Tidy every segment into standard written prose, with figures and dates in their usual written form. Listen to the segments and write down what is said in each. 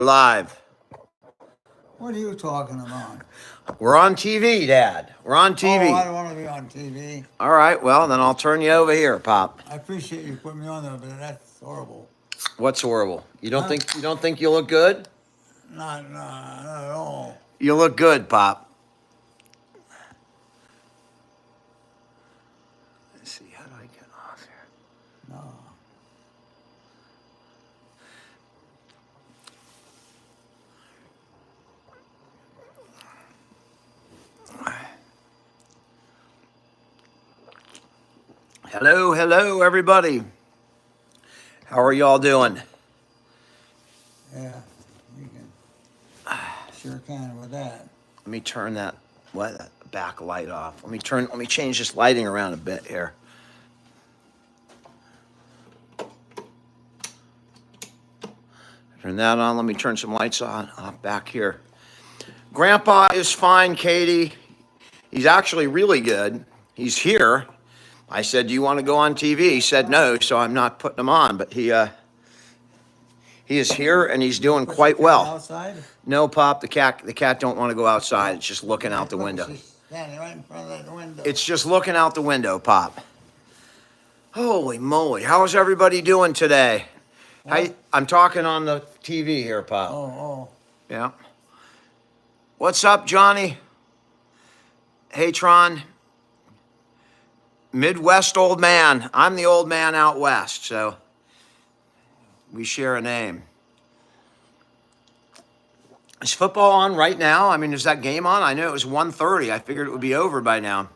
Live. What are you talking about? We're on TV, Dad. We're on TV. Oh, I don't want to be on TV. All right, well, then I'll turn you over here, Pop. I appreciate you putting me on there, but that's horrible. What's horrible? You don't Huh? think you look good? Not at all. You look good, Pop. Let's see, how do I get off here? No. Hello, everybody. How are y'all doing? Yeah, you can. Sure can with that. Let me turn that back light off. Let me change this lighting around a bit here. Turn that on. Let me turn some lights off back here. Grandpa is fine, Katie. He's actually really good. He's here. I said, "Do you want to go on TV?" He said no, so I'm not putting him on. But he is here and he's doing quite well. Outside? No, Pop, the cat don't want to go outside. It's just looking out the window. She's standing right in front of that window. It's just looking out the window, Pop. Holy moly! How is everybody doing today? I'm talking on the TV here, Pop. Oh. Yeah. What's up, Johnny? Hey, Tron. Midwest old man. I'm the old man out west, so we share a name. Is football on right now? I mean, is that game on? I know it was 1:30. I figured it would be over by now.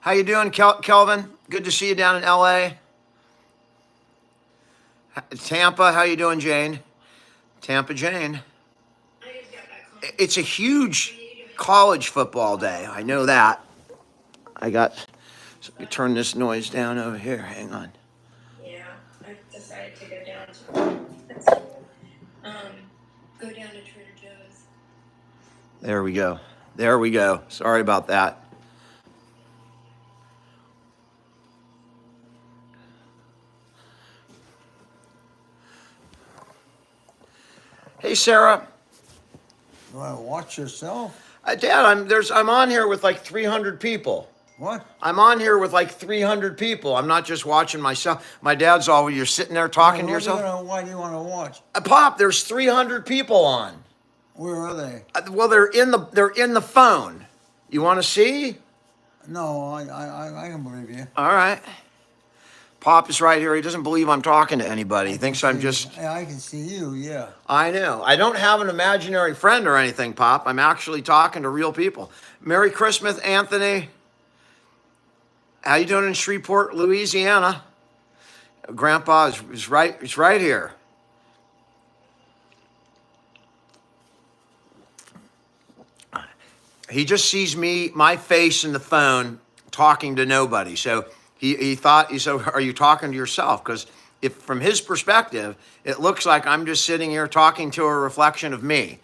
How you doing, Kelvin? Good to see you down in L.A. Tampa, how you doing, Jane? Tampa Jane. It's a huge college football day. I know that. So let me turn this noise down over here. Hang on. Yeah, I decided to go down to Trader Joe's. There we go. Sorry about that. Hey, Sarah. You want to watch yourself? Dad, I'm on here with like 300 people. What? I'm on here with like 300 people. I'm not just watching myself. My dad's always, you're sitting there talking to yourself. Why do you want to watch? Pop, there's 300 people on. Where are they? Well, they're in the phone. You want to see? No, I can believe you. All right. Pop is right here. He doesn't believe I'm talking to anybody. He thinks I'm just... Yeah, I can see you, yeah. I know. I don't have an imaginary friend or anything, Pop. I'm actually talking to real people. Merry Christmas, Anthony. How you doing in Shreveport, Louisiana? Grandpa is right. He's right here. He just sees my face in the phone, talking to nobody. So he said, "Are you talking to yourself?" Because if from his perspective, it looks like I'm just sitting here talking to a reflection of me.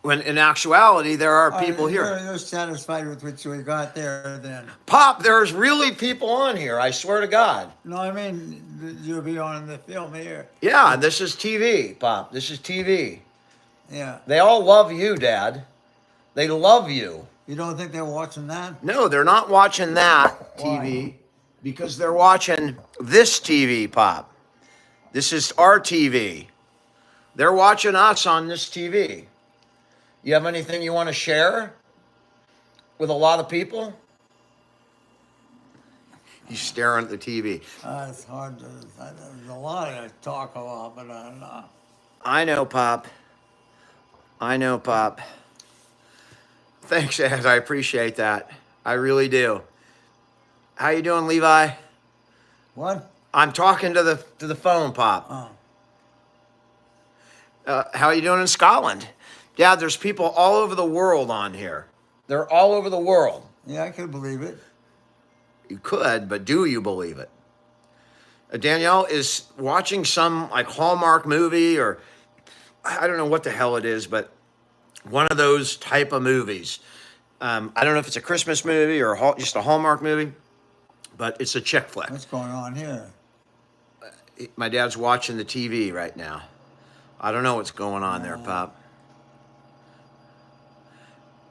When in actuality, there are people here. You're satisfied with what you got there, then? Pop, there's really people on here. I swear to God. No, I mean, you'll be on the film here. Yeah, this is TV, Pop. This is TV. Yeah. They all love you, Dad. They love you. You don't think they're watching that? No, they're not watching that TV. Why? Because they're watching this TV, Pop. This is our TV. They're watching us on this TV. You have anything you want to share with a lot of people? He's staring at the TV. It's hard to. There's a lot to talk about, but I know, Pop. Thanks, Ed. I appreciate that. I really do. How you doing, Levi? What? I'm talking to the phone, Pop. Oh. How you doing in Scotland? Dad, there's people all over the world on here. They're all over the world. Yeah, I could believe it. You could, but do you believe it? Danielle is watching some like Hallmark movie, or I don't know what the hell it is, but one of those type of movies. I don't know if it's a Christmas movie or just a Hallmark movie, but it's a chick flick. What's going on here? My dad's watching the TV right now. I don't know what's going on there, Pop.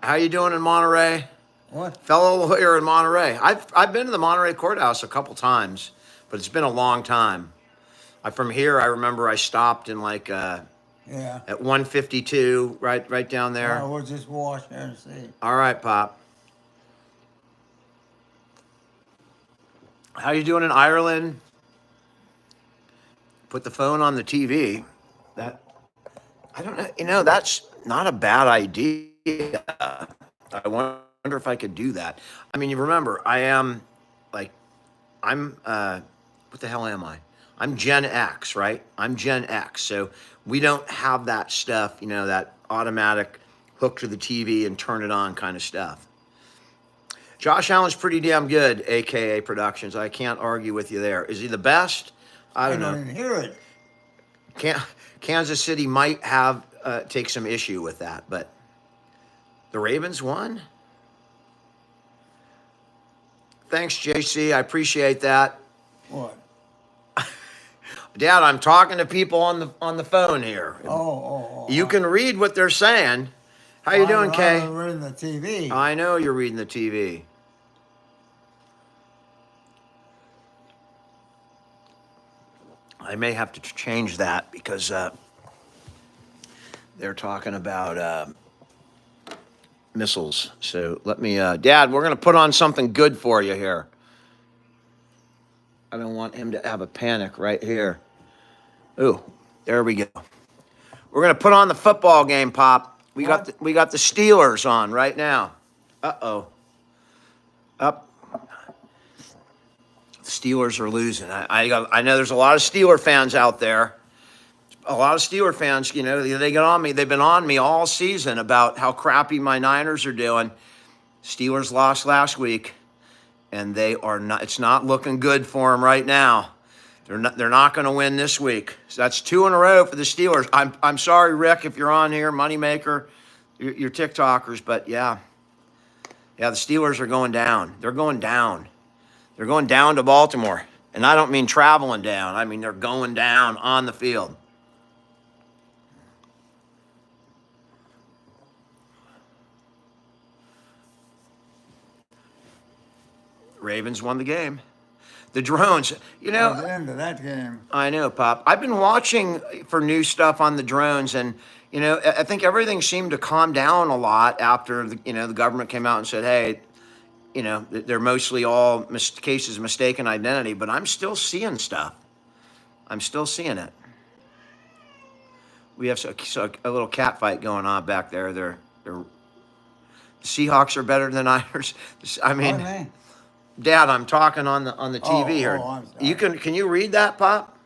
How you doing in Monterey? What? Fellow lawyer in Monterey. I've been to the Monterey courthouse a couple times, but it's been a long time. From here, I remember I stopped in like Yeah. at 152, right down there. We'll just watch and see. All right, Pop. How you doing in Ireland? Put the phone on the TV. That I don't know. You know, that's not a bad idea. I wonder if I could do that. I mean, you remember, I am like, I'm, what the hell am I? I'm Gen X, right? I'm Gen X. So we don't have that stuff, you know, that automatic hook to the TV and turn it on kind of stuff. Josh Allen's pretty damn good, AKA Productions. I can't argue with you there. Is he the best? I don't know. even hear it. Kansas City might have take some issue with that, but the Ravens won. Thanks, JC. I appreciate that. What? Dad, I'm talking to people on the phone here. Oh. You can read what they're saying. How you doing, Kay? I'm reading the TV. I know you're reading the TV. I may have to change that because they're talking about missiles. So let me, Dad, we're going to put on something good for you here. I don't want him to have a panic right here. Ooh, there we go. We're going to put on the football game, Pop. We got the Steelers on right now. Uh-oh. Up. The Steelers are losing. I know there's a lot of Steeler fans out there. A lot of Steeler fans, you know, they get on me. They've been on me all season about how crappy my Niners are doing. Steelers lost last week, and they are not. It's not looking good for them right now. They're not going to win this week. So that's 2 in a row for the Steelers. I'm sorry, Rick, if you're on here, Moneymaker, you're TikTokers, but yeah, the Steelers are going down. They're going down. They're going down to Baltimore, and I don't mean traveling down. I mean they're going down on the field. Ravens won the game. The drones, you know. The end of that game. I know, Pop. I've been watching for new stuff on the drones, and you know, I think everything seemed to calm down a lot after the government came out and said, "Hey, you know, they're mostly all cases of mistaken identity." But I'm still seeing stuff. I'm still seeing it. We have a little cat fight going on back there. The Seahawks are better than the Niners. I mean. Pardon me? Dad, I'm talking on the TV here. I'm sorry. Can you read that, Pop?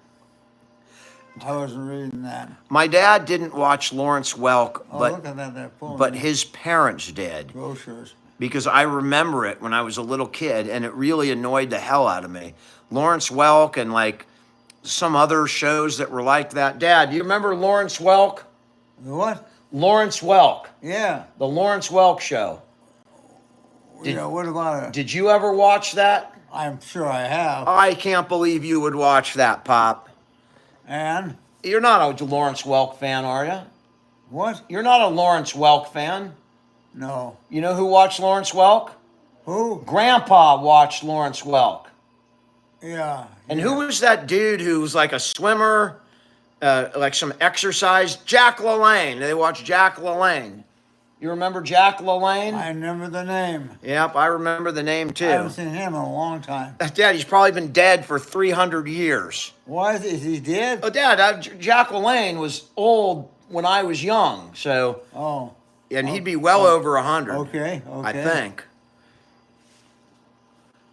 I wasn't reading that. My dad didn't watch Lawrence Welk, Look at that. They're pulling but the his parents did, brochures. because I remember it when I was a little kid, and it really annoyed the hell out of me. Lawrence Welk and like some other shows that were like that. Dad, do you remember Lawrence Welk? The what? Lawrence Welk, Yeah. the Lawrence Welk show. What about it? Did you ever watch that? I'm sure I have. I can't believe you would watch that, Pop. And? You're not a Lawrence Welk fan, are you? What? You're not a Lawrence Welk fan. No. You know who watched Lawrence Welk? Who? Grandpa watched Lawrence Welk. Yeah. And who was that dude who was like a swimmer, like some exercise? Jack LaLanne. They watched Jack LaLanne. You remember Jack LaLanne? I remember the name. Yep, I remember the name I too. haven't seen him in a long time. Dad, he's probably been dead for 300 years. Why is he dead? Oh, Dad, Jack LaLanne was old when I was young, so, Oh. and he'd be well over 100. Okay. I think.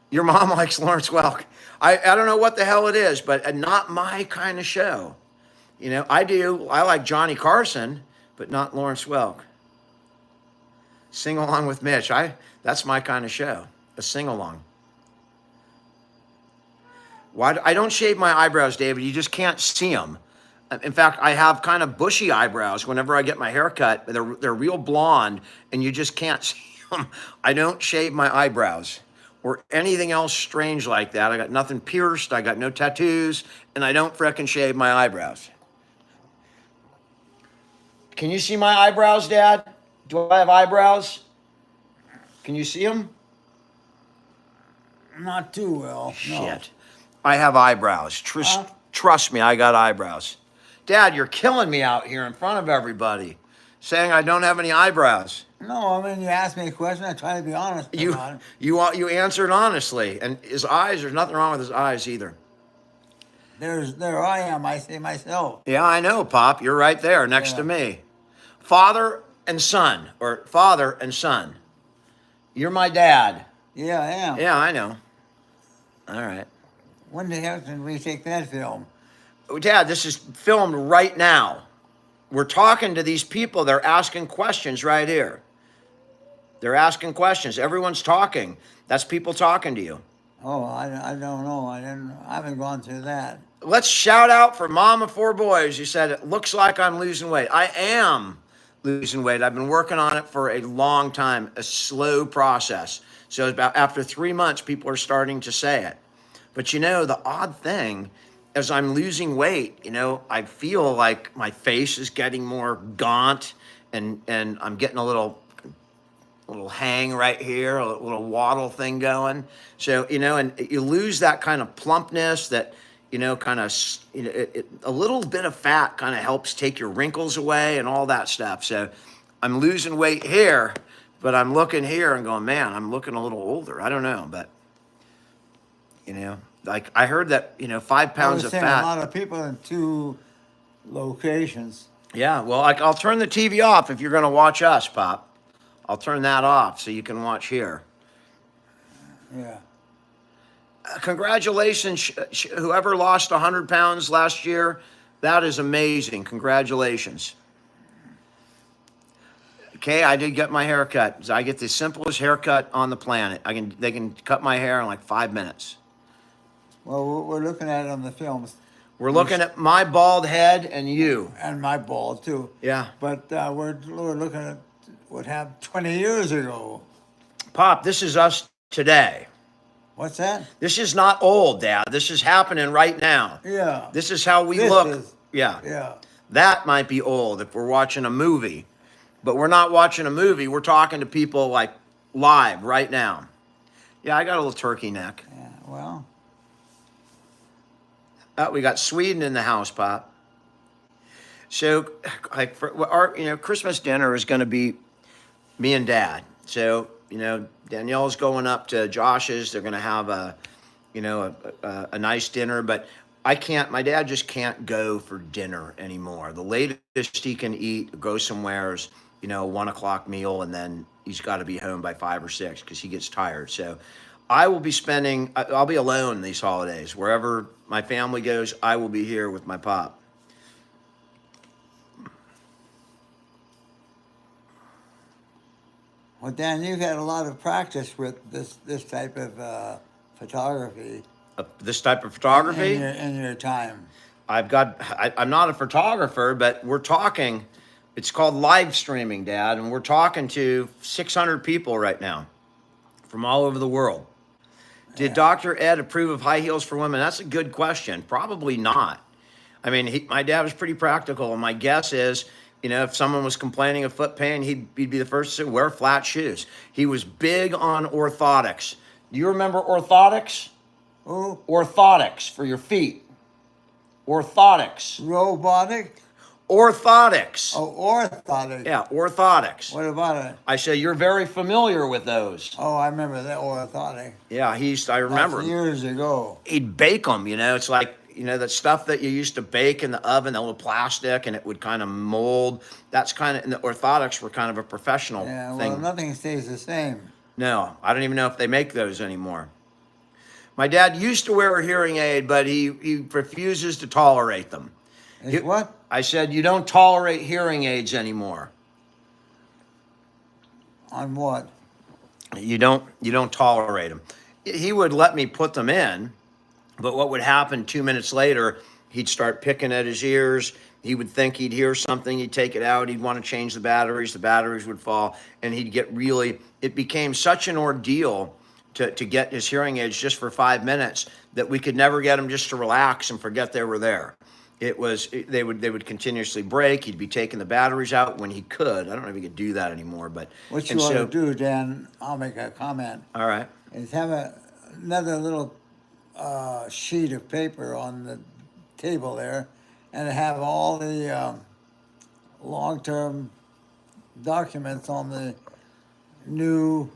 Your mom likes Lawrence Welk. I don't know what the hell it is, but not my kind of show. You know, I do. I like Johnny Carson, but not Lawrence Welk. Sing along with Mitch. That's my kind of show. A sing along. Why I don't shave my eyebrows, David. You just can't see them. In fact, I have kind of bushy eyebrows whenever I get my hair cut. They're real blonde, and you just can't see them. I don't shave my eyebrows or anything else strange like that. I got nothing pierced. I got no tattoos, and I don't frickin' shave my eyebrows. Can you see my eyebrows, Dad? Do I have eyebrows? Can you see them? Not too well. No. Shit. I have eyebrows. Trust me, I got eyebrows. Dad, you're killing me out here in front of everybody, saying I don't have any eyebrows. No, I mean, you asked me a question. I try to be honest about it. You answered honestly, and his eyes. There's nothing wrong with his eyes either. There I am. I say myself. Yeah, I know, Pop. You're right there next Yeah. to me. Father and son, or father and son. You're my dad. Yeah, I am. Yeah, I know. All right. When the heck did we take that film? Oh, Dad, this is filmed right now. We're talking to these people. They're asking questions right here. They're asking questions. Everyone's talking. That's people talking to you. Oh, I don't know. I haven't gone through that. Let's shout out for Mom of 4 boys. You said, it looks like I'm losing weight. I am losing weight. I've been working on it for a long time, a slow process. So about after 3 months, people are starting to say it. But you know, the odd thing, as I'm losing weight, you know, I feel like my face is getting more gaunt and I'm getting a little hang right here, a little waddle thing going. So, you know, and you lose that kind of plumpness that, you know, kind of, you know, a little bit of fat kind of helps take your wrinkles away and all that stuff. So I'm losing weight here, but I'm looking here and going, man, I'm looking a little older. I don't know, but, you know, like I heard that, you know, 5 pounds of fat. A lot of people in 2 locations. Yeah, well, I'll turn the TV off if you're going to watch us, Pop. I'll turn that off so you can watch here. Yeah. Congratulations, whoever lost 100 pounds last year. That is amazing. Congratulations. Okay, I did get my hair cut. I get the simplest haircut on the planet. They can cut my hair in like 5 minutes. Well, we're looking at it on the films. We're looking at my bald head and you. And my ball, too. Yeah. But we're looking at what happened 20 years ago. Pop, this is us today. What's that? This is not old, Dad. This is happening right now. Yeah. This is how we This look. is- Yeah. Yeah. That might be old if we're watching a movie. But we're not watching a movie. We're talking to people like live right now. Yeah, I got a little turkey neck. Yeah. Well, We got Sweden in the house, Pop. So, like, for our, you know, Christmas dinner is going to be me and Dad. So, you know, Danielle's going up to Josh's. They're going to have a, you know, a nice dinner. But I can't. My dad just can't go for dinner anymore. The latest he can eat, go somewhere is, you know, 1 o'clock meal, and then he's got to be home by 5 or 6 because he gets tired. So, I will be I'll be alone these holidays. Wherever my family goes, I will be here with my pop. well, Dan, you've had a lot of practice with this type of photography This type of photography, in your time. I'm not a photographer, but we're talking, it's called live streaming, Dad, and we're talking to 600 people right now from all over the world. Did Dr. Ed approve of high heels for women? That's a good question. Probably not. I mean, my dad was pretty practical, and my guess is, you know, if someone was complaining of foot pain, he'd be the first to wear flat shoes. He was big on orthotics. Do you remember orthotics? Oh, Orthotics for your feet. Orthotics. robotic? Orthotics. Oh, orthotic. Yeah, orthotics. What about it? I say you're very familiar with those. Oh, I remember that orthotic. Yeah, I remember That's him. years ago. He'd bake them, you know, it's like, you know, that stuff that you used to bake in the oven, that little plastic, and it would kind of mold. That's kind of, and the orthotics were kind of a professional Yeah, thing. well, nothing stays the same. No, I don't even know if they make those anymore. My dad used to wear a hearing aid, but he refuses to tolerate them. It's what? I said, you don't tolerate hearing aids anymore. On what? You don't tolerate them. He would let me put them in, but what would happen 2 minutes later, he'd start picking at his ears. He would think he'd hear something. He'd take it out. He'd want to change the batteries. The batteries would fall, and he'd get really, it became such an ordeal to get his hearing aids just for 5 minutes that we could never get him just to relax and forget they were there. they would continuously break. He'd be taking the batteries out when he could. I don't know if he could do that anymore, but What and you ought so- to do, Dan, I'll make a comment, All right. is have another little sheet of paper on the table there and have all the long-term documents on the new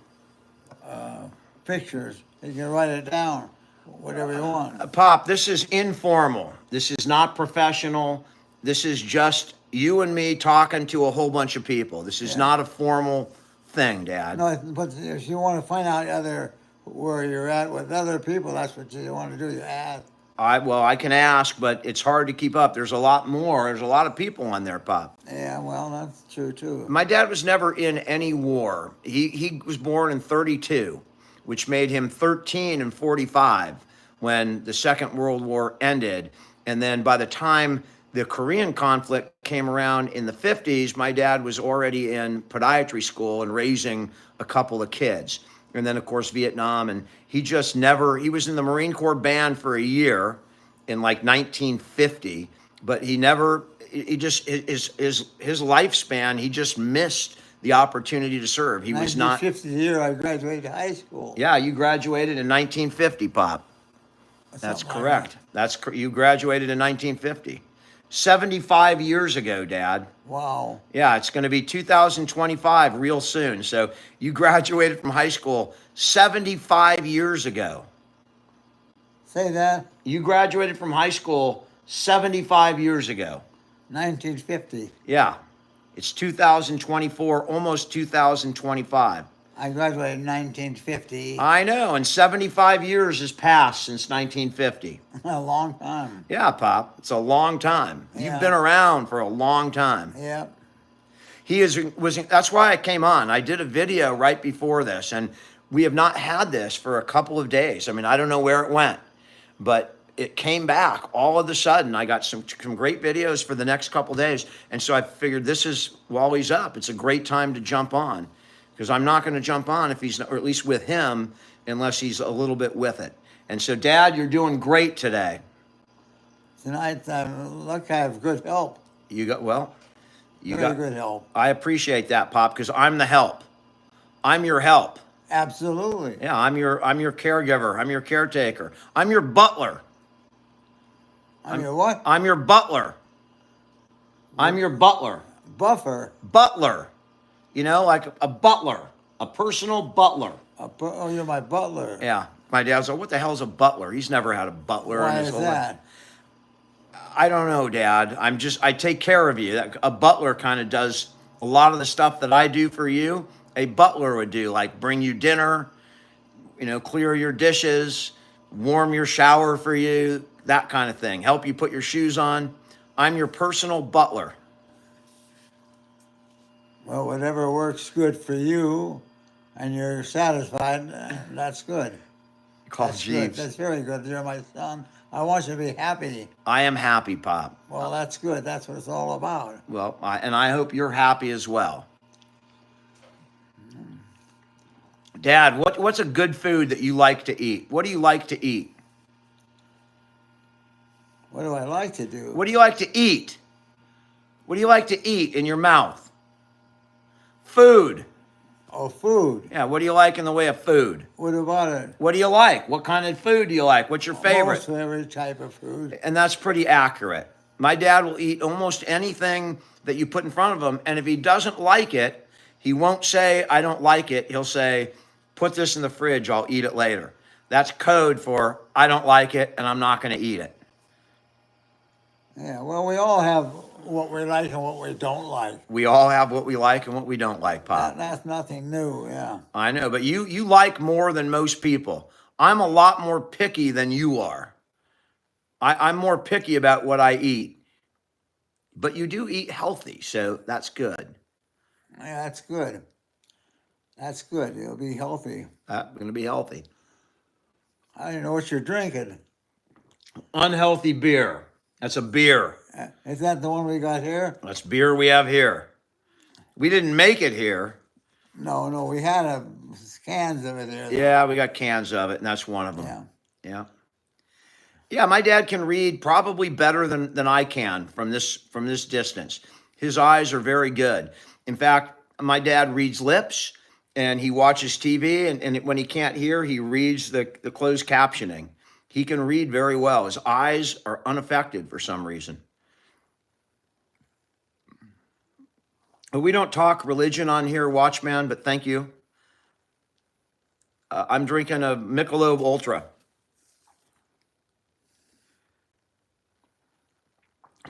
pictures. You can write it down, whatever you want. Pop, this is informal. This is not professional. This is just you and me talking to a whole bunch of people. This is Yeah. not a formal thing, Dad. No, but if you want to find out where you're at with other people, that's what you want to do. You ask. I can ask, but it's hard to keep up. There's a lot more. There's a lot of people on there, Pop. Yeah, well, that's true too. My dad was never in any war. He was born in 32, which made him 13 and 45 when the Second World War ended. And then by the time the Korean conflict came around in the 50s, my dad was already in podiatry school and raising a couple of kids. And then, of course, Vietnam. And he just never, he was in the Marine Corps band for a year in like 1950, but he never, he just, his lifespan, he just missed the opportunity to serve. He was not. 1950 year I graduated high school. Yeah, you graduated in 1950, Pop. That's Something like correct. You graduated in 1950. 75 years ago, Dad. that. Wow. Yeah, it's going to be 2025 real soon. So you graduated from high school 75 years ago. Say that. You graduated from high school 75 years ago. 1950. Yeah. It's 2024, almost 2025. I graduated in 1950. I know, and 75 years has passed since 1950. A long time. Yeah, Pop, it's a long time. Yeah. You've been around for a long time. Yep. That's why I came on. I did a video right before this, and we have not had this for a couple of days. I mean, I don't know where it went, but it came back all of a sudden. I got some great videos for the next couple of days, and so I figured this is while he's up. It's a great time to jump on, because I'm not going to jump on if he's, or at least with him, unless he's a little bit with it. And so, Dad, you're doing great today. Tonight, look, I have good help. You got Very good help. I appreciate that, Pop, because I'm the help. I'm your help. Absolutely. Yeah, I'm your caregiver. I'm your caretaker. I'm your butler. I'm your what? I'm your butler. I'm your butler. Buffer. Butler. You know, like a butler, a personal butler. Oh, you're my butler. Yeah. My dad's like, what the hell is a butler? He's never had a butler in Why his is whole life. that? I don't know, Dad. I take care of you. A butler kind of does a lot of the stuff that I do for you. A butler would do, like bring you dinner, clear your dishes, warm your shower for you, that kind of thing. Help you put your shoes on. I'm your personal butler. Well, whatever works good for you and you're satisfied, that's good. Call That's good. Jeeves. That's very good. You're my son. I want you to be happy. I am happy, Pop. Well, that's good. That's what it's all about. Well, I hope you're happy as well. Dad, what's a good food that you like to eat? What do you like to eat? What do I like to do? What do you like to eat? What do you like to eat in your mouth? Food. Oh, food. Yeah, what do you like in the way of food? What about it? What do you like? What kind of food do you like? What's your favorite? Most every type of food. And that's pretty accurate. My dad will eat almost anything that you put in front of him, and if he doesn't like it, he won't say, I don't like it. He'll say, put this in the fridge, I'll eat it later. That's code for, I don't like it, and I'm not going to eat it. Yeah, well, we all have what we like and what we don't like. We all have what we like and what we don't like, Pop. That's nothing new, yeah. I know, but you like more than most people. I'm a lot more picky than you are. I'm more picky about what I eat. But you do eat healthy, so that's good. Yeah, that's good. That's good. You'll be healthy. I'm going to be healthy. I don't know what you're drinking. Unhealthy beer. That's a beer. Is that the one we got here? That's beer we have here. We didn't make it here. No, we had cans of it there. Yeah, we got cans of it, and that's one of them. Yeah. Yeah. Yeah, my dad can read probably better than I can from this distance. His eyes are very good. In fact, my dad reads lips and he watches TV, and when he can't hear, he reads the closed captioning. He can read very well. His eyes are unaffected for some reason. We don't talk religion on here, Watchman, but thank you. I'm drinking a Michelob Ultra.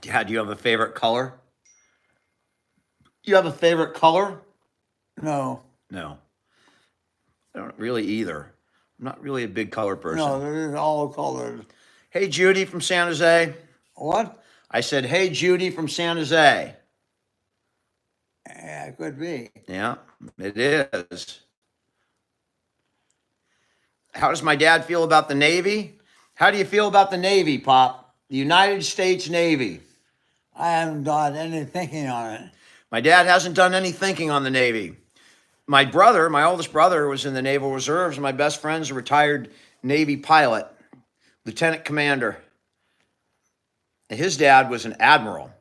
Dad, do you have a favorite color? You have a favorite color? No, No, I don't really either. I'm not really a big color person. no, they're all colored. Hey, Judy from San Jose. What? I said, hey, Judy from San Jose. Yeah, it could be. Yeah, it is. How does my dad feel about the Navy? How do you feel about the Navy, Pop? The United States Navy. I haven't done any thinking on it. My dad hasn't done any thinking on the Navy. My brother, my oldest brother, was in the Naval Reserves, and my best friend's a retired Navy pilot, lieutenant commander. And his dad was an admiral.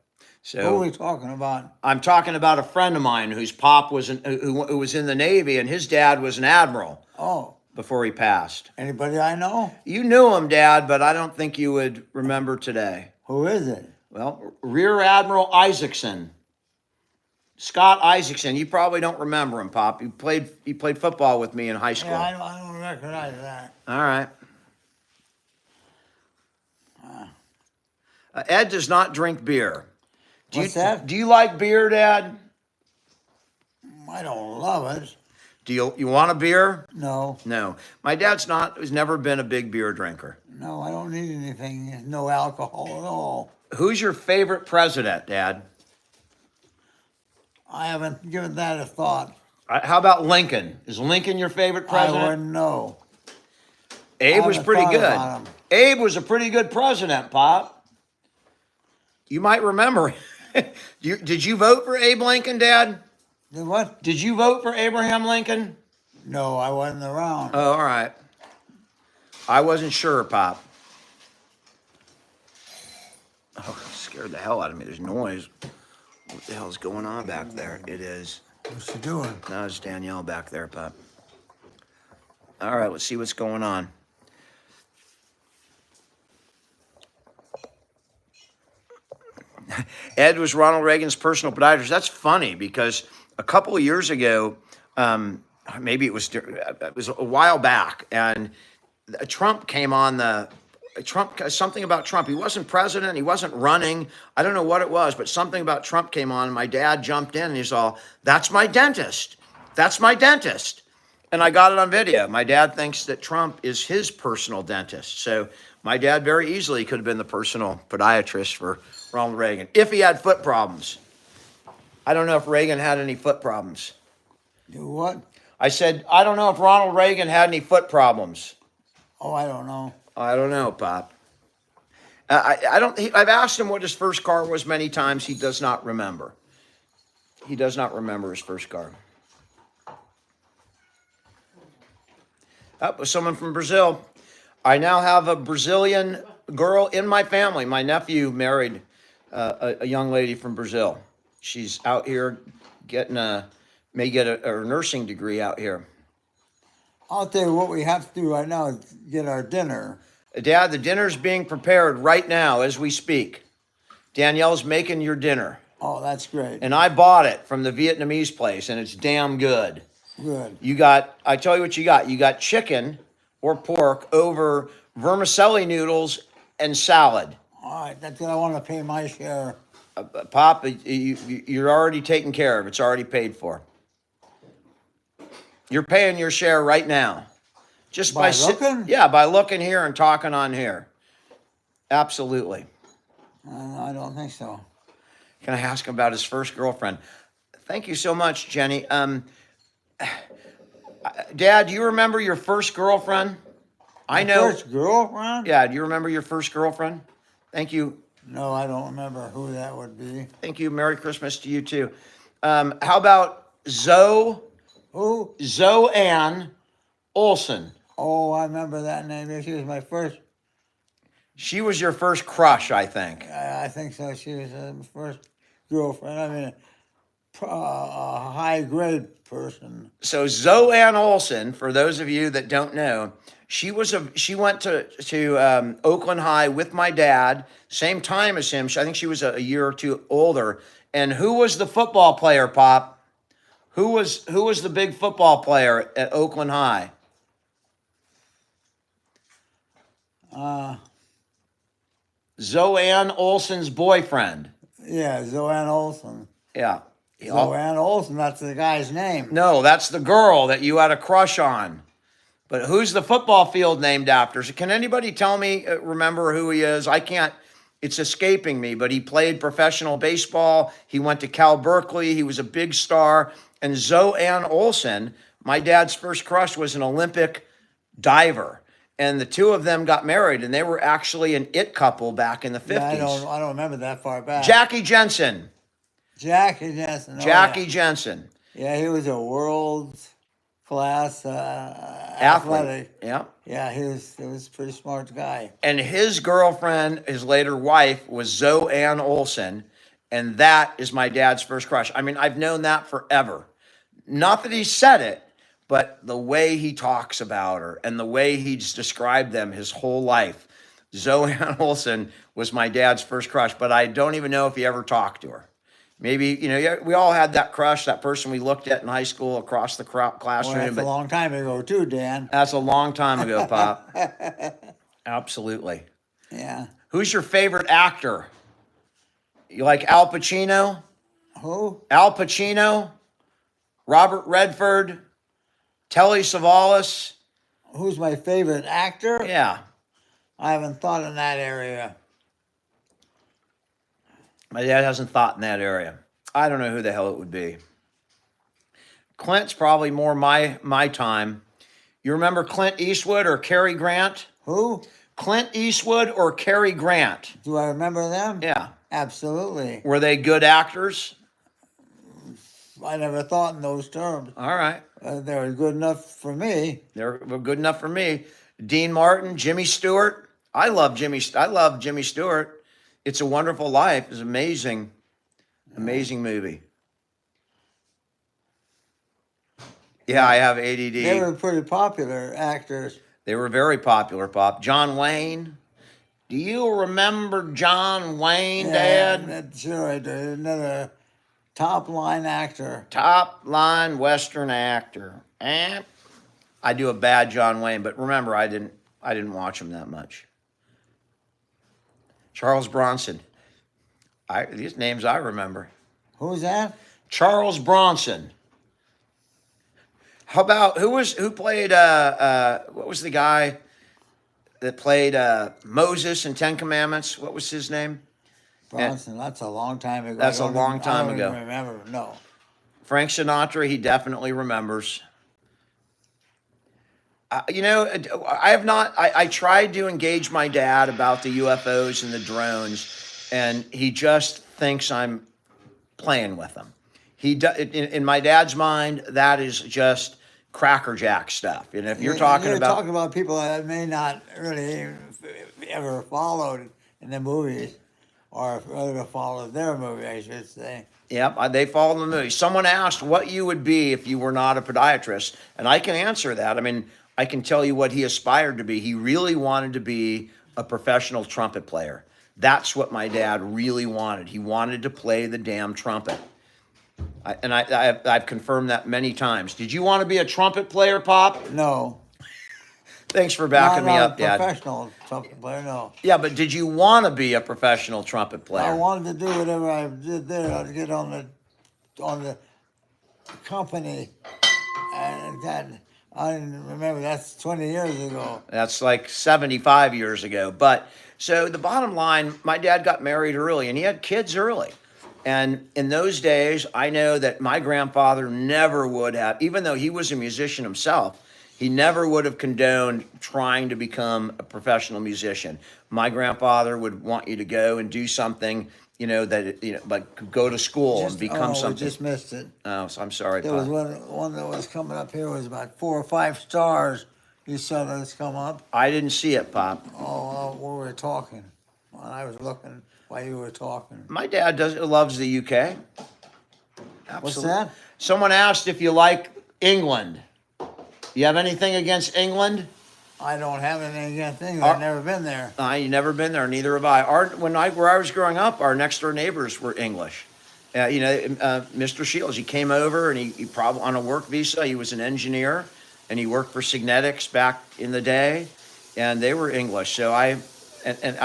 Who are So we talking about? I'm talking about a friend of mine whose pop was who was in the Navy, and his dad was an admiral Oh, before he passed. anybody I know? You knew him, Dad, but I don't think you would remember today. Who is it? Well, Rear Admiral Isaacson. Scott Isaacson. You probably don't remember him, Pop. He played football with me in high school. Yeah, I don't recognize that. All right. Ed does not drink beer. What's that? Do you like beer, Dad? I don't love it. Do you want a beer? No, No. My dad's has never been a big beer drinker. no, I don't need anything. No alcohol at all. Who's your favorite president, Dad? I haven't given that a thought. How about Lincoln? Is Lincoln your favorite I president? wouldn't know. Abe was haven't pretty thought good. about him. Abe was a pretty good president, Pop. You might remember. Did you vote for Abe Lincoln, Dad? The what? Did you vote for Abraham Lincoln? No, I wasn't around. Oh, all right. I wasn't sure, Pop. Oh, it scared the hell out of me. There's noise. What the hell's going on back there? It is. What's she doing? No, it's Danielle back there, Pop. All right, let's see what's going on. Ed was Ronald Reagan's personal podiatrist. That's funny because a couple of years ago, maybe it was a while back, and Trump came on something about Trump. He wasn't president. He wasn't running. I don't know what it was, but something about Trump came on. And my dad jumped in and he's all, "That's my dentist. That's my dentist." And I got it on video. My dad thinks that Trump is his personal dentist. So my dad very easily could have been the personal podiatrist for Ronald Reagan if he had foot problems. I don't know if Reagan had any foot problems. Do what? I said, I don't know if Ronald Reagan had any foot problems. Oh, I don't know. I don't know, Pop. I've asked him what his first car was many times. He does not remember. He does not remember his first car. That was someone from Brazil. I now have a Brazilian girl in my family. My nephew married a young lady from Brazil. She's out here may get a nursing degree out here. I'll tell you what we have to do right now is get our dinner. Dad, the dinner's being prepared right now as we speak. Danielle's making your dinner. Oh, that's great. And I bought it from the Vietnamese place, and it's damn good. Good. I tell you what you got. You got chicken or pork over vermicelli noodles and salad. All right, that's what I want to pay my share. Pop, you're already taken care of. It's already paid for. You're paying your share right now. Just By looking? Yeah, by looking here and talking on here. Absolutely. I don't think so. Can I ask him about his first girlfriend? Thank you so much, Jenny. Dad, do you remember your first girlfriend? I know. First girlfriend? Yeah, do you remember your first girlfriend? Thank you. No, I don't remember who that would be. Thank you. Merry Christmas to you too. How about Who? Zoe Ann Olson? Oh, I remember that name. She was my first She was your first crush, I think. I think so. She was my first girlfriend. I mean, a high grade person. So Zoe Ann Olson, for those of you that don't know, she went to Oakland High with my dad, same time as him. I think she was a year or two older. And who was the football player, Pop? Who was the big football player at Oakland High? Zoe Ann Olson's boyfriend. Yeah, Zoanne Olson. Yeah. Zoanne Olson, that's the guy's name. No, that's the girl that you had a crush on. But who's the football field named after? So can anybody tell me, remember who he is? I can't, it's escaping me, but he played professional baseball. He went to Cal Berkeley. He was a big star. And Zoe Ann Olson, my dad's first crush, was an Olympic diver. And the two of them got married, and they were actually an it couple back in the 50s. Yeah, I don't remember that far back. Jackie Jensen. Jackie Jensen. Oh, Jackie yeah. Jensen. Yeah, he was a world class Athlete. athletic. Yeah. Yeah, he was a pretty smart guy. And his girlfriend, his later wife, was Zoe Ann Olson. And that is my dad's first crush. I mean, I've known that forever. Not that he said it, but the way he talks about her and the way he's described them his whole life. Zoe Ann Olson was my dad's first crush, but I don't even know if he ever talked to her. Maybe, we all had that crush, that person we looked at in high school across the classroom. Well, that's a long time ago too, Dan. That's a long time ago, Pop. Absolutely. Yeah. Who's your favorite actor? You like Al Pacino? Who? Al Pacino? Robert Redford? Telly Savalas? Who's my favorite actor? Yeah. I haven't thought in that area. My dad hasn't thought in that area. I don't know who the hell it would be. Clint's probably more my time. You remember Clint Eastwood or Cary Grant? Who? Clint Eastwood or Cary Grant? Do I remember them? Yeah. Absolutely. Were they good actors? I never thought in those terms. All right. They were good enough for me. They're good enough for me. Dean Martin, Jimmy Stewart. I love Jimmy Stewart. It's a Wonderful Life. It's amazing movie. Yeah, I have ADD. They were pretty popular actors. They were very popular, Pop. John Wayne. Do you remember John Wayne, Dad? Sure I do. Another top line actor. Top line Western actor. I do a bad John Wayne, but remember, I didn't watch him that much. Charles Bronson. These names I remember. Who's that? Charles Bronson. How about who played what was the guy that played Moses in Ten Commandments? What was his name? Bronson. That's a long time ago. That's a long time ago. I don't remember. No. Frank Sinatra, he definitely remembers. I have not. I tried to engage my dad about the UFOs and the drones, and he just thinks I'm playing with him. In my dad's mind, that is just crackerjack stuff. And if you're talking about people that may not really ever followed in the movies, or ever followed their movie, I should say. Yep, they follow the movie. Someone asked what you would be if you were not a podiatrist, and I can answer that. I mean, I can tell you what he aspired to be. He really wanted to be a professional trumpet player. That's what my dad really wanted. He wanted to play the damn trumpet. I've confirmed that many times. Did you want to be a trumpet player, Pop? No. Thanks for backing me up, Dad. Professional trumpet player, no. Yeah, but did you want to be a professional trumpet player? I wanted to do whatever I did there. I'd get on the company, and that I didn't remember. That's 20 years ago. That's like 75 years ago. But so the bottom line, my dad got married early and he had kids early. And in those days, I know that my grandfather never would have, even though he was a musician himself, he never would have condoned trying to become a professional musician. My grandfather would want you to go and do something, like go to school and become something. We just missed it. Oh, so I'm sorry, There Pop. was one that was coming up here. Was about 4 or 5 stars You saw this come up? I didn't see it, Pop. Oh, we were talking. When I was looking while you were talking. My dad loves the UK. What's Absolutely. that? Someone asked if you like England. You have anything against England? I don't have anything against England. Our- I've never been there. You never been there, neither have I. Where I was growing up, our next door neighbors were English. Mr. Shields, he came over and he probably on a work visa. He was an engineer and he worked for Signetics back in the day, and they were English. So I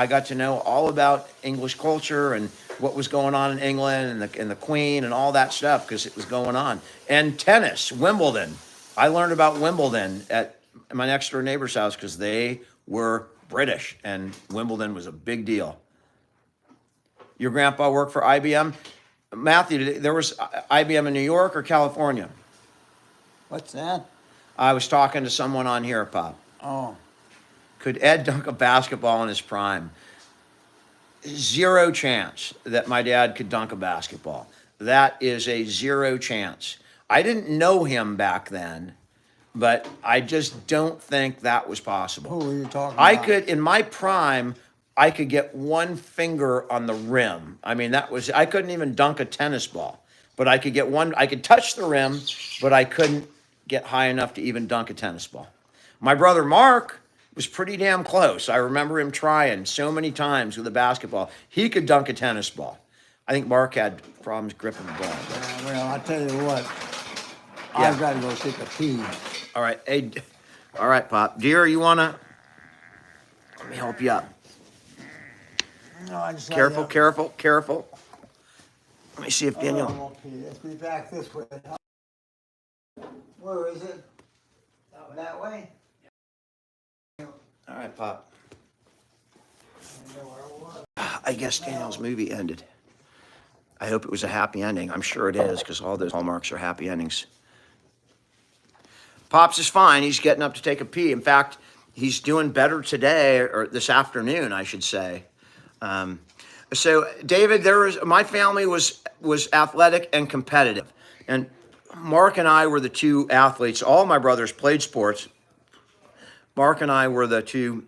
got to know all about English culture and what was going on in England and the Queen and all that stuff because it was going on. And tennis, Wimbledon. I learned about Wimbledon at my next door neighbor's house because they were British and Wimbledon was a big deal. Your grandpa worked for IBM? Matthew, there was IBM in New York or California? What's that? I was talking to someone on here, Pop. Oh, Could Ed dunk a basketball in his prime? Zero chance that my dad could dunk a basketball. That is a zero chance. I didn't know him back then, but I just don't think that was possible. who were you talking I about? could, in my prime, I could get one finger on the rim. I mean, I couldn't even dunk a tennis ball, but I could get one, I could touch the rim, but I couldn't get high enough to even dunk a tennis ball. My brother Mark was pretty damn close. I remember him trying so many times with a basketball. He could dunk a tennis ball. I think Mark had problems gripping the ball. Well, I'll tell you what. Yeah. I've got to go take a pee. All right, hey, all right, Pop. Dear, you wanna? Let me help you up. No, I just Careful, careful, careful. Let me see if Daniel. I won't pee. Let's be back this way. Where is it? That way? All right, Pop. I know where it was. I guess Daniel's movie ended. I hope it was a happy ending. I'm sure it is because all those hallmarks are happy endings. Pops is fine. He's getting up to take a pee. In fact, he's doing better today, or this afternoon, I should say. So, David, my family was athletic and competitive, and Mark and I were the two athletes. All my brothers played sports. Mark and I were the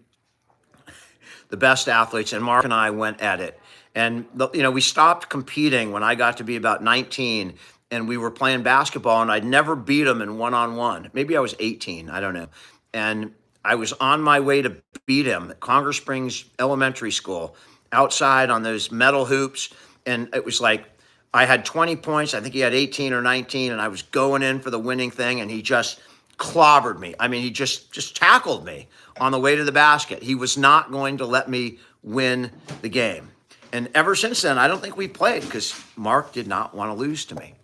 best athletes, and Mark and I went at it. And we stopped competing when I got to be about 19, and we were playing basketball, and I'd never beat him in one-on-one. Maybe I was 18, I don't know. And I was on my way to beat him at Congress Springs Elementary School, outside on those metal hoops, and it was like I had 20 points. I think he had 18 or 19, and I was going in for the winning thing, and he just clobbered me. I mean, he just tackled me on the way to the basket. He was not going to let me win the game. And ever since then, I don't think we played because Mark did not want to lose to me.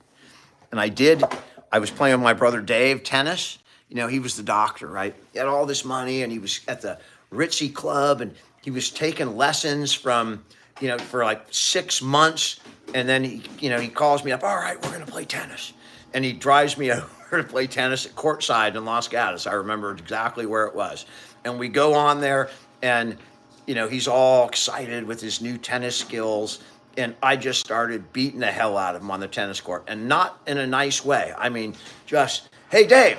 And I was playing with my brother Dave tennis. He was the doctor, right? He had all this money and he was at the Ritzy Club and he was taking lessons from, for like 6 months. And then he calls me up, all right, we're going to play tennis. And he drives me over to play tennis at Courtside in Los Gatos. I remember exactly where it was. And we go on there and he's all excited with his new tennis skills. And I just started beating the hell out of him on the tennis court. And not in a nice way. I mean, just, hey, Dave,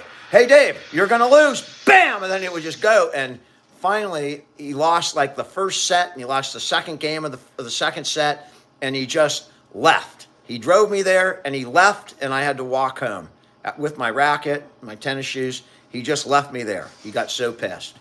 you're going to lose. Bam! And then it would just go. And finally, he lost like the first set. And he lost the second game of the second set. And he just left. He drove me there and he left. And I had to walk home with my racket, my tennis shoes. He just left me there. He got so pissed.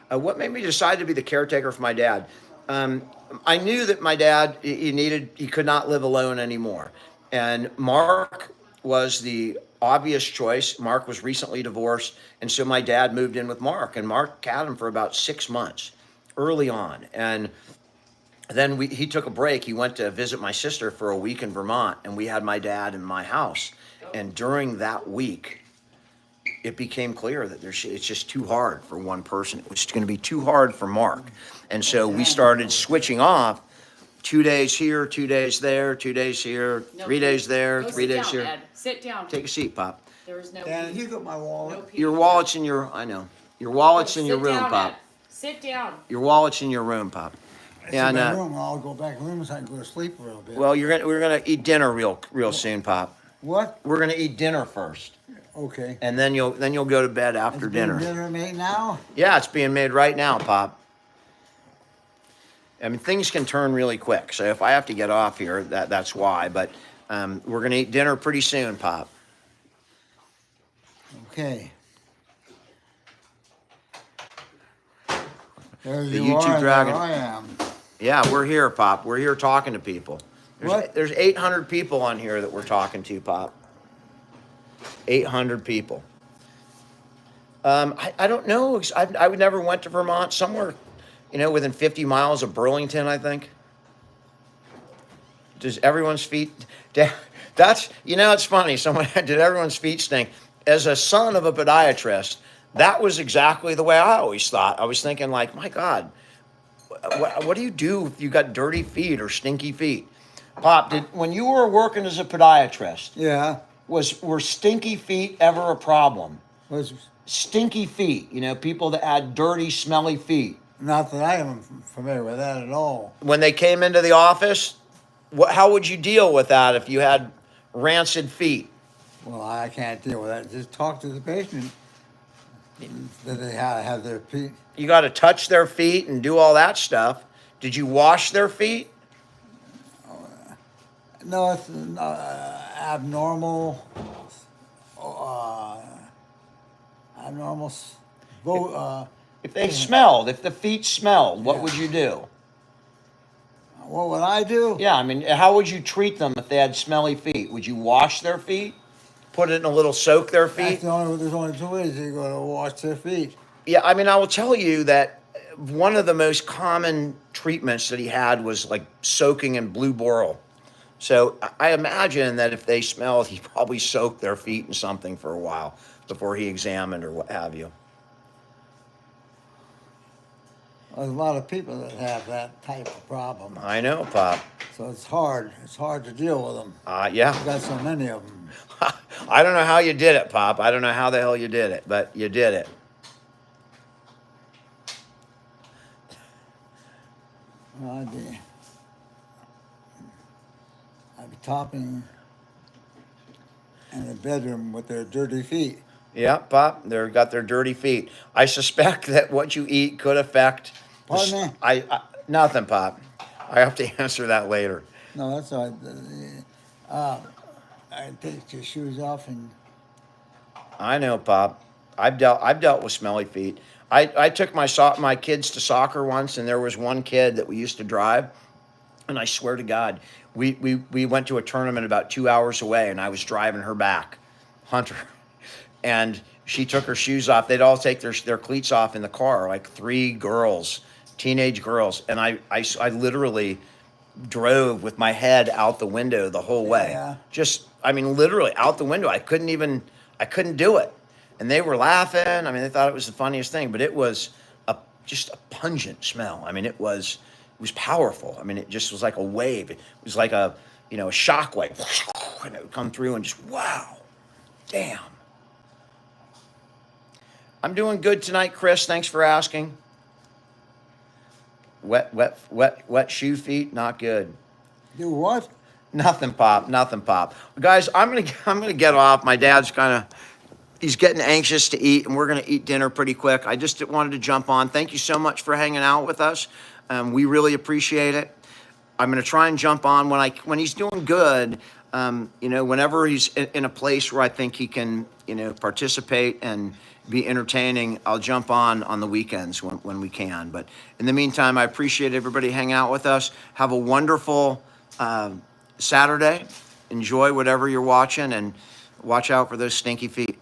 What made me decide to be the caretaker for my dad? I knew that my dad, he could not live alone anymore. And Mark was the obvious choice. Mark was recently divorced. And so my dad moved in with Mark. And Mark had him for about 6 months early on. And then he took a break. He went to visit my sister for a week in Vermont. And we had my dad in my house. And during that week, it became clear that it's just too hard for one person. It was going to be too hard for Mark. And so we started switching off 2 days here, 2 days there, 2 days here, 3 days there, Go 3 sit days down, here. Ed. Sit down. Take a seat, Pop. There is no Dan, pee. you got my wallet. No pee. Your wallet's in your, I know. Your wallet's in your Sit room, down, Pop. Ed. Sit down. Your wallet's in your room, Pop. It's in And, my room. I'll go back in the room so I can go to sleep a little bit. well, we're gonna eat dinner real soon, Pop. What? We're gonna eat dinner first, Okay. and then you'll go to bed after It's being dinner. dinner made now? Yeah, it's being made right now, Pop. I mean, things can turn really quick. So if I have to get off here, that's why. But we're gonna eat dinner pretty soon, Pop. Okay. There The you YouTube are, and Dragon. there I am. Yeah, we're here, Pop. We're here talking to people. What? There's 800 people on here that we're talking to, Pop. 800 people. I don't know. I would never went to Vermont. Somewhere, within 50 miles of Burlington, I think. Does everyone's feet? That's it's funny. Someone did everyone's feet stink. As a son of a podiatrist, that was exactly the way I always thought. I was thinking like, my God, what do you do if you got dirty feet or stinky feet? Pop, when you were working as a podiatrist, Yeah. were stinky feet ever a problem? Was Stinky feet, people that had dirty, smelly feet. not that I am familiar with that at all. When they came into the office, how would you deal with that if you had rancid feet? Well, I can't deal with that. Just talk to the patient. That they have their feet. You got to touch their feet and do all that stuff. Did you wash their feet? No, it's abnormal. Abnormal. If they smelled, if the feet smelled, what would you do? What would I do? Yeah, I mean, how would you treat them if they had smelly feet? Would you wash their feet? Put it in a little soak their feet? There's only two ways you're going to wash their feet. Yeah, I mean, I will tell you that one of the most common treatments that he had was like soaking in blue boral. So I imagine that if they smelled, he probably soaked their feet in something for a while before he examined or what have you. There's a lot of people that have that type of problem. I know, Pop. So it's hard. It's hard to deal with them. Yeah. I've got so many of them. I don't know how you did it, Pop. I don't know how the hell you did it, but you did it. I'd be talking in the bedroom with their dirty feet. Yeah, Pop. They've got their dirty feet. I suspect that what you eat could affect. Pardon me? I nothing, Pop. I have to answer that later. No, that's all right. I take your shoes off and I know, Pop. I've dealt with smelly feet. I took my kids to soccer once, and there was one kid that we used to drive, and I swear to God, we went to a tournament about 2 hours away, and I was driving her back, Hunter, and she took her shoes off. They'd all take their cleats off in the car, like three girls, teenage girls, and I literally drove with my head out the window the whole way. Yeah. I mean, literally out the window. I couldn't do it. And they were laughing. I mean, they thought it was the funniest thing, but it was just a pungent smell. I mean, it was powerful. I mean, it just was like a wave. It was like a shock wave. And it would come through and just, wow, damn. I'm doing good tonight, Chris. Thanks for asking. Wet shoe feet, not good. do what? Nothing, Pop. Nothing, Pop. Guys, I'm gonna get off. My dad's he's getting anxious to eat, and we're gonna eat dinner pretty quick. I just wanted to jump on. Thank you so much for hanging out with us. We really appreciate it. I'm gonna try and jump on when he's doing good. Whenever he's in a place where I think he can, participate and be entertaining, I'll jump on the weekends when we can. But in the meantime, I appreciate everybody hanging out with us. Have a wonderful Saturday. Enjoy whatever you're watching, and watch out for those stinky feet.